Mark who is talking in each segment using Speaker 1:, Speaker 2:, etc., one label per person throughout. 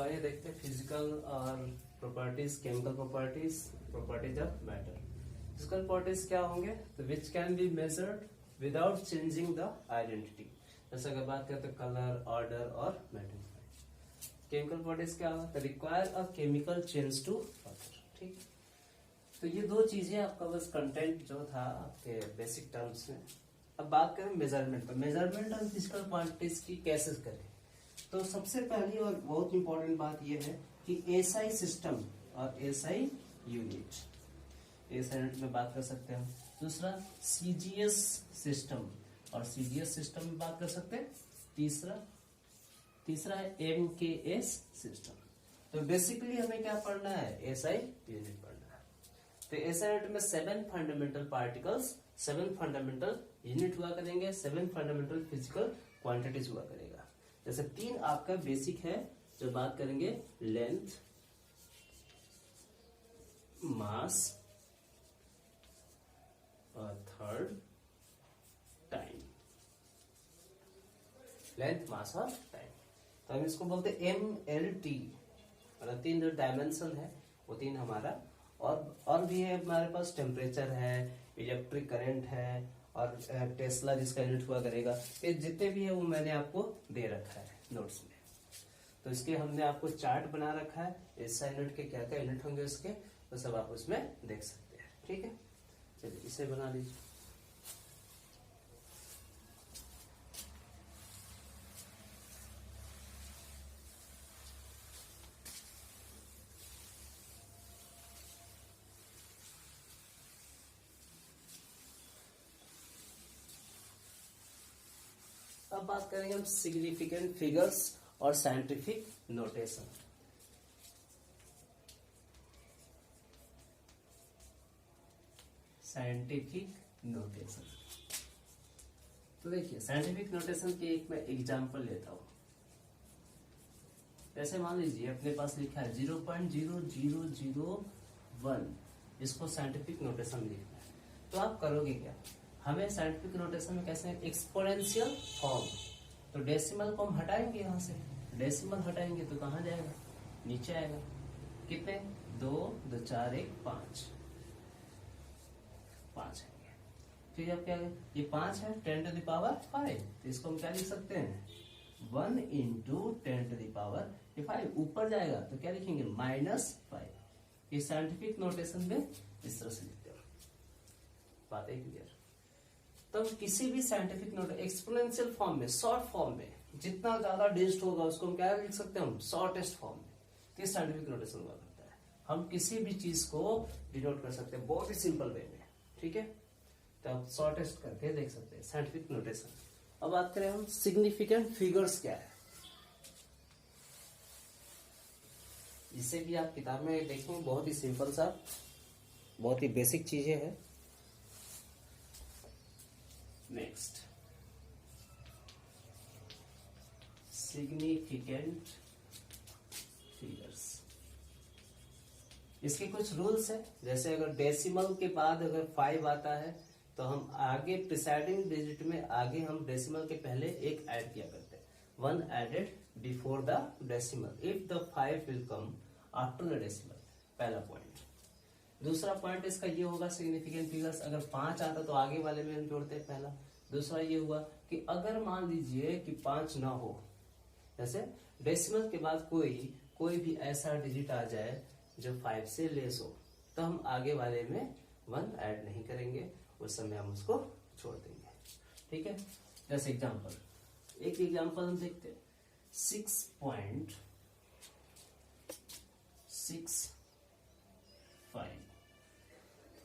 Speaker 1: आइए देखते हैं फिजिकल और properties, chemical properties, properties of matter. Physical properties क्या होंगे? तो which can be measured without changing the identity. जैसे अगर बात करते हैं कलर, ऑर्डर और मैग्नीफाई। केमिकल प्रॉपर्टीज क्या होगा? Require a chemical change to order. ठीक, तो ये दो चीजें आपका बस कंटेंट जो था आपके बेसिक टर्म्स में। अब बात करें मेजरमेंट पर। मेजरमेंट ऑफ फिजिकल क्वांटिटीज की कैसे करें? तो सबसे पहली और बहुत इंपॉर्टेंट बात यह है कि एसआई सिस्टम और एसआई यूनिट, एसआई यूनिट में बात कर सकते हैं। दूसरा सीजीएस सिस्टम और सीजीएस सिस्टम में बात कर सकते हैं। तीसरा है एमकेएस सिस्टम। तो बेसिकली हमें क्या पढ़ना है? एसआई यूनिट पढ़ना है। तो एसआई यूनिट में 7 फंडामेंटल पार्टिकल्स, 7 फंडामेंटल यूनिट हुआ करेंगे, 7 फंडामेंटल फिजिकल क्वांटिटीज हुआ करेगा। जैसे 3 आपका बेसिक है जो बात करेंगे, लेंथ, मास और थर्ड टाइम। लेंथ, मास और टाइम, तो हम इसको बोलते हैं MLT। मतलब 3 जो डायमेंशन है वो 3 हमारा। और भी है हमारे पास, टेम्परेचर है, इलेक्ट्रिक करंट है और टेस्ला जिसका यूनिट हुआ करेगा। ये जितने भी है वो मैंने आपको दे रखा है नोट्स में। तो इसके हमने आपको चार्ट बना रखा है, एसआई यूनिट के क्या क्या यूनिट होंगे उसके, तो सब आप उसमें देख सकते हैं। ठीक है, चलिए इसे बना लीजिए। अब बात करेंगे हम सिग्निफिकेंट फिगर्स और साइंटिफिक नोटेशन। साइंटिफिक नोटेशन, तो देखिए साइंटिफिक नोटेशन की एक मैं एग्जांपल लेता हूं। जैसे मान लीजिए अपने पास लिखा है 0.0001, इसको साइंटिफिक नोटेशन लिखना है। तो आप करोगे क्या? हमें साइंटिफिक नोटेशन में कैसे, एक्सपोनेंशियल फॉर्म। तो डेसिमल को हम हटाएंगे, यहां से डेसिमल हटाएंगे तो कहां जाएगा? नीचे आएगा। कितने? 2 2 4 1 5 आएंगे। फिर अब क्या है? ये 5 है 10 टू द पावर 5, तो इसको हम क्या लिख सकते हैं? 1 इंटू 10 टू द पावर 5। ऊपर जाएगा तो क्या लिखेंगे? -5। ये साइंटिफिक नोटेशन में इस तरह से लिखते हैं। बात है क्लियर? तो किसी भी साइंटिफिक नोट एक्सपोनेंशियल फॉर्म में, शॉर्ट फॉर्म में, जितना ज्यादा डिजिट होगा उसको हम क्या लिख सकते हैं? हम शॉर्टेस्ट फॉर्म में। तो साइंटिफिक नोटेशन हुआ करता है। हम किसी भी चीज को डिनोट कर सकते हैं बहुत ही सिंपल वे में। ठीक है, तो आप शॉर्टेस्ट करके देख सकते हैं साइंटिफिक नोटेशन। अब बात करें हम सिग्निफिकेंट फिगर्स क्या है। इसे भी आप किताब में देखेंगे, बहुत ही सिंपल सा, बहुत ही बेसिक चीजें हैं। Next, significant figures. इसके कुछ रूल्स है। जैसे अगर डेसिमल के बाद अगर 5 आता है तो हम आगे प्रिसाइडिंग डिजिट में आगे हम डेसिमल के पहले एक ऐड किया करते हैं, 1 added before the decimal if the 5 will come after the decimal. पहला पॉइंट। दूसरा पॉइंट इसका ये होगा, सिग्निफिकेंट फिगर्स अगर 5 आता तो आगे वाले में हम जोड़ते हैं पहला। दूसरा ये हुआ कि अगर मान लीजिए कि 5 ना हो, जैसे डेसिमल के बाद कोई भी ऐसा डिजिट आ जाए जो 5 से लेस हो, तो हम आगे वाले में 1 ऐड नहीं करेंगे, उस समय हम उसको छोड़ देंगे। ठीक है, जैसे एग्जांपल, एक एग्जांपल हम देखते हैं, 6.65।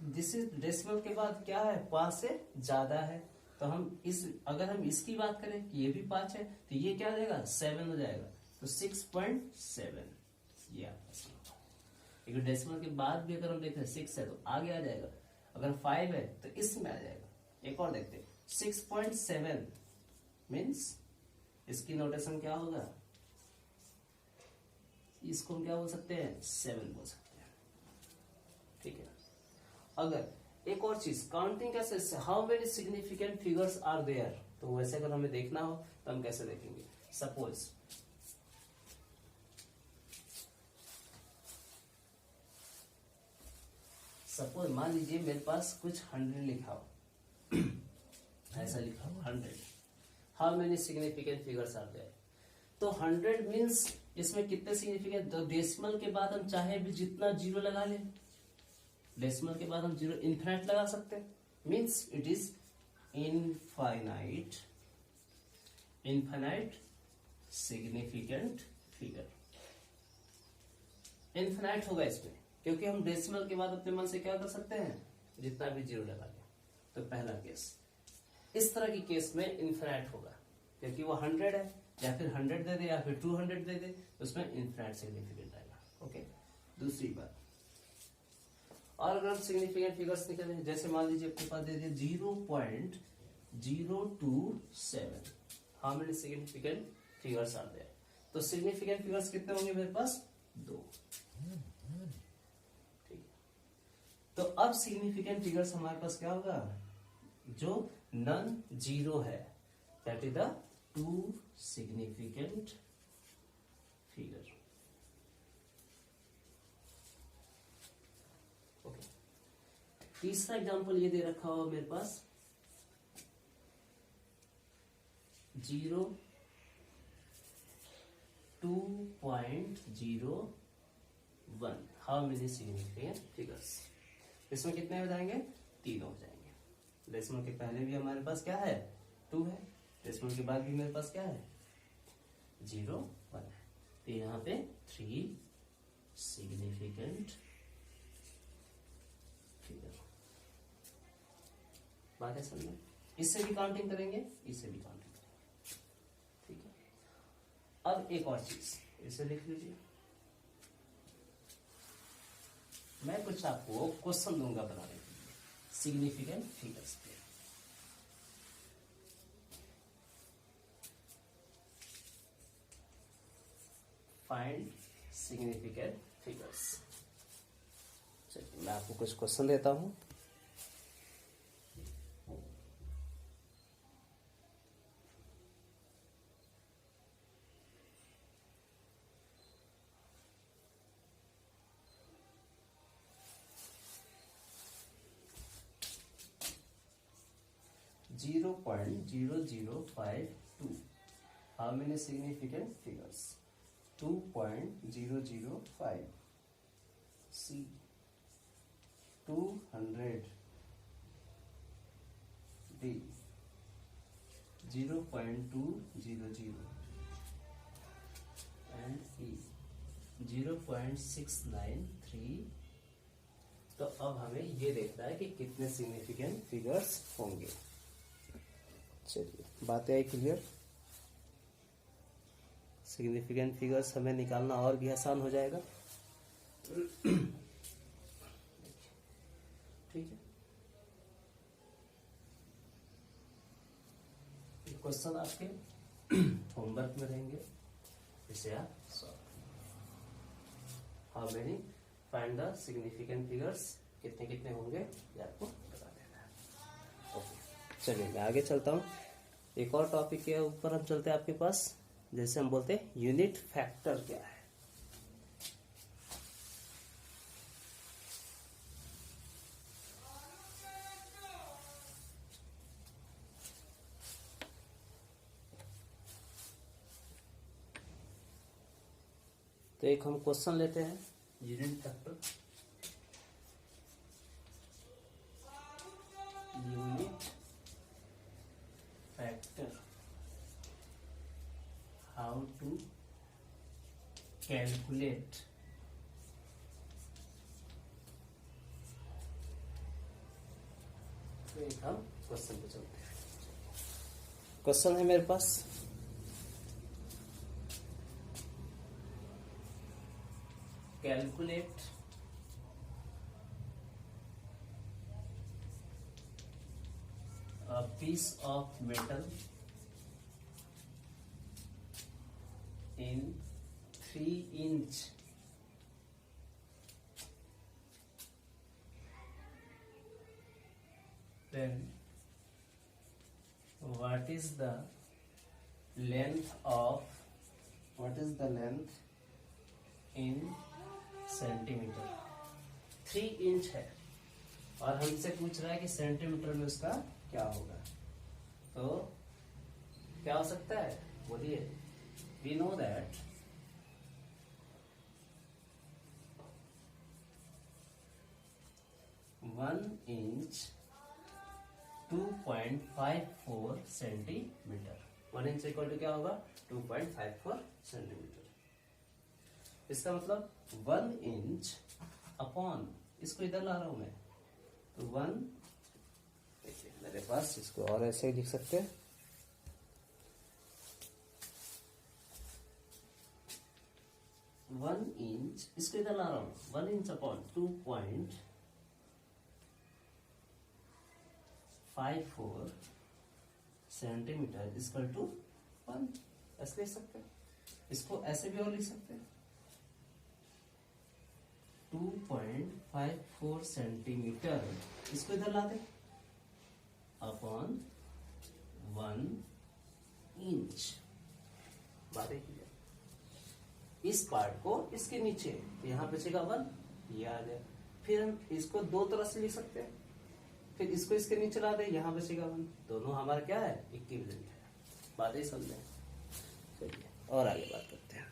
Speaker 1: दिस इज डेसिमल के बाद क्या है? 5 से ज्यादा है। तो हम अगर हम इसकी बात करें कि ये भी 5 है तो ये क्या देगा? 7 हो जाएगा। तो 6.7 ये आपका। एक डेसिमल के बाद भी अगर हम देखें 6 है तो आगे आ जाएगा। अगर 5 है तो इसमें आ जाएगा। एक और देखते हैं, 6.7 मीन्स इसकी नोटेशन क्या होगा? इसको हम क्या बोल सकते हैं? 7 बोल सकते हैं। ठीक है, अगर एक और चीज, काउंटिंग कैसे, how many significant figures are there, तो वैसे अगर हमें देखना हो तो हम कैसे देखेंगे? सपोज सपोज मान लीजिए मेरे पास कुछ 100 लिखा हो, ऐसा लिखा हो 100, how many significant figures are there. तो 100 मीन्स इसमें कितने सिग्निफिकेंट, तो डेसिमल के बाद हम चाहे भी जितना जीरो लगा लें, डेसिमल के बाद हम जीरो इनफिनाइट लगा सकते हैं, means it is infinite significant figure. Infinite होगा इसमें, क्योंकि हम डेसिमल के बाद अपने मन से क्या कर सकते हैं, जितना भी जीरो लगा लें। तो पहला केस, इस तरह की केस में इनफिनाइट होगा, क्योंकि वो 100 है, या फिर 100 दे दे या फिर 200 दे दे, उसमें इनफिनाइट सिग्निफिकेंट आएगा। ओके, दूसरी बात, और अगर हम सिग्निफिकेंट फिगर्स निकालें, जैसे मान लीजिए आपके पास दे दिए 0.027, how many significant figures are there. तो सिग्निफिकेंट फिगर्स कितने होंगे मेरे पास, 2। ठीक है, तो अब सिग्निफिकेंट फिगर्स हमारे पास क्या होगा, जो नन जीरो है, that is the 2 significant figure. Okay, तीसरा एग्जांपल ये दे रखा हो मेरे पास 2.01, हाउ मेनी सिग्निफिकेंट फिगर्स। इसमें कितने हो जाएंगे, 3 हो जाएंगे। डेसिमल के पहले भी हमारे पास क्या है, 2 है, डेसिमल के बाद भी मेरे पास क्या है, 0 1 है, तो यहाँ पे 3 सिग्निफिकेंट फिगर। बात है समझ, इससे भी काउंटिंग करेंगे, इससे भी काउंटिंग करेंगे। ठीक है, अब एक और चीज, इसे लिख लीजिए, मैं कुछ आपको क्वेश्चन दूंगा बनाने के लिए सिग्निफिकेंट फिगर्स पे। Find significant figures. चलिए मैं आपको कुछ क्वेश्चन देता हूं। Zero 0.0052, how many significant figures, 2.005, C 200, D 0.200, and E 0.693। तो अब हमें ये देखना है कि कितने सिग्निफिकेंट फिगर्स होंगे। चलिए बातें आई क्लियर। सिग्निफिकेंट फिगर्स हमें निकालना और भी आसान हो जाएगा। ठीक है, क्वेश्चन आपके होमवर्क में रहेंगे, इसे आप solve. How many, find the significant figures, कितने कितने होंगे ये आपको बता देना है। ओके, चलिए मैं आगे चलता हूँ। एक और टॉपिक के ऊपर हम चलते हैं आपके पास, जैसे हम बोलते हैं यूनिट फैक्टर क्या है। तो एक हम क्वेश्चन लेते हैं, unit factor, unit factor, how to calculate. तो एक हम क्वेश्चन पे चलते हैं। क्वेश्चन है मेरे पास, calculate a piece of metal in 3-inch then what is the length in centimetre. 3 inch है, और हमसे पूछ रहा है कि सेंटीमीटर में उसका क्या होगा। तो क्या हो सकता है, बोलिए। We know that 1 inch 2.54 centimetre. 1 inch equal to क्या होगा, 2.54 सेंटीमीटर। इसका मतलब 1 इंच अपॉन, इसको इधर ला रहा हूं मैं, तो 1, देखिए मेरे पास, इसको और ऐसे लिख सकते हैं, वन इंच, इसको इधर ला रहा हूं, 1 inch upon 2.54 centimetre equal to 1, ऐसे लिख सकते हैं। इसको ऐसे भी और लिख सकते हैं, 2.54 सेंटीमीटर, इसको इधर ला दे, अपॉन 1 इंच। बात एक ही है। इस पार्ट को इसके नीचे, तो यहां बचेगा 1, ये आ गया। फिर हम इसको दो तरह से लिख सकते हैं, फिर इसको इसके नीचे ला दे, यहां बचेगा 1। दोनों हमारा क्या है, इक्विवेलेंट है। बातें समझे। चलिए और आगे बात करते हैं।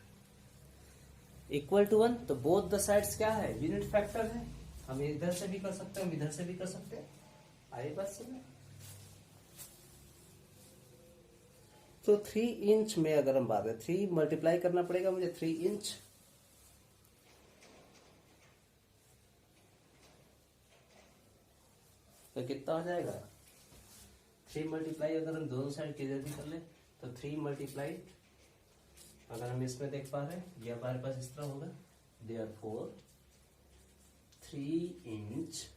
Speaker 1: इक्वल टू 1, तो बोथ द साइड्स क्या है, यूनिट फैक्टर है। हम इधर से भी कर सकते हैं, हम इधर से भी कर सकते हैं। आइए बात समझे। तो 3 इंच में अगर हम बात करें, 3 मल्टीप्लाई करना पड़ेगा मुझे, 3 इंच, तो कितना हो जाएगा, 3 मल्टीप्लाई, अगर हम दोनों साइड की जल्दी कर ले तो 3 मल्टीप्लाई, अगर हम इसमें देख पा रहे हैं, ये हमारे पास इस तरह होगा, therefore 3 inch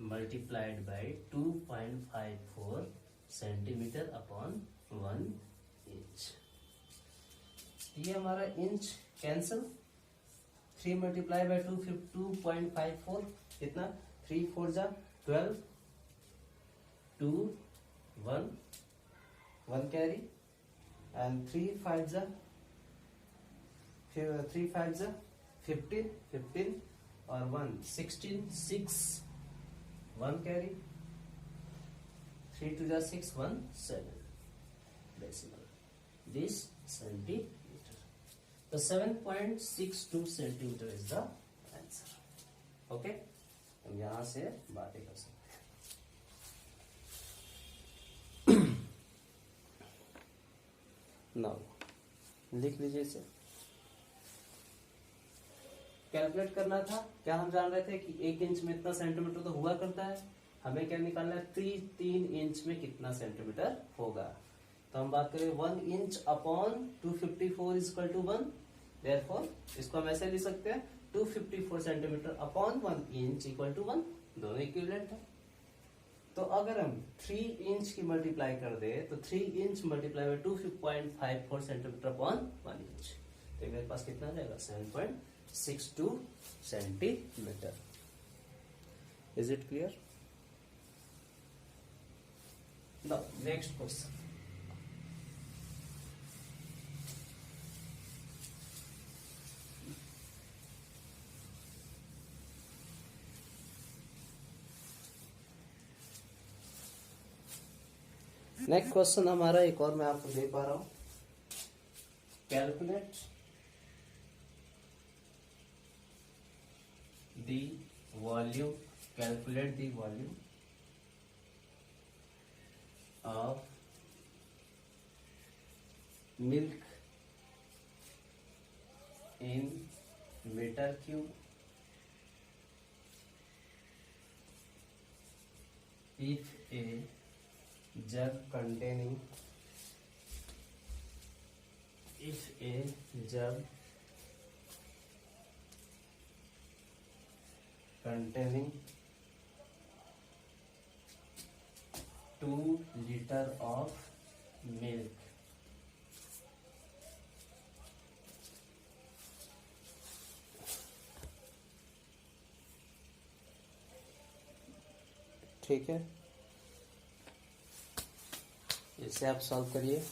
Speaker 1: multiplied by 2.54 centimetre upon 1 inch. ये हमारा इंच कैंसिल, 3 मल्टीप्लाई बाय 2.54 कितना, 3 4 जा 12, 2 1 1 कैरी, एंड 3 5 जा 15 15 और 1 16 6 1 कैरी, 3 2 जा 6 1 7 डेसिमल दिस सेंटीमीटर। तो 7.62 centimetre is the answer. Okay, हम यहां से बातें कर सकते हैं। नाउ लिख लीजिए इसे। कैलकुलेट करना था, क्या हम जान रहे थे कि 1 इंच में इतना सेंटीमीटर तो हुआ करता है। हमें क्या निकालना है, 3 इंच में कितना सेंटीमीटर होगा। तो हम बात करें 1 inch upon 254 equal to 1, therefore इसको हम ऐसे लिख सकते हैं, 254 centimetre upon 1 inch equal to 1, दोनों इक्विवेलेंट है। तो अगर हम 3 इंच की मल्टीप्लाई कर दे, तो 3 inch multiply by 2.54 centimetre upon 1 inch, तो मेरे पास कितना आ जाएगा, 7.62 centimetre. Is it clear? Now, next question. Next question हमारा एक और मैं आपको दे पा रहा हूं। Calculate the volume, calculate the volume of milk in meter cube if a jug containing 2 liter of milk ठीक है, इसे आप सॉल्व करिए।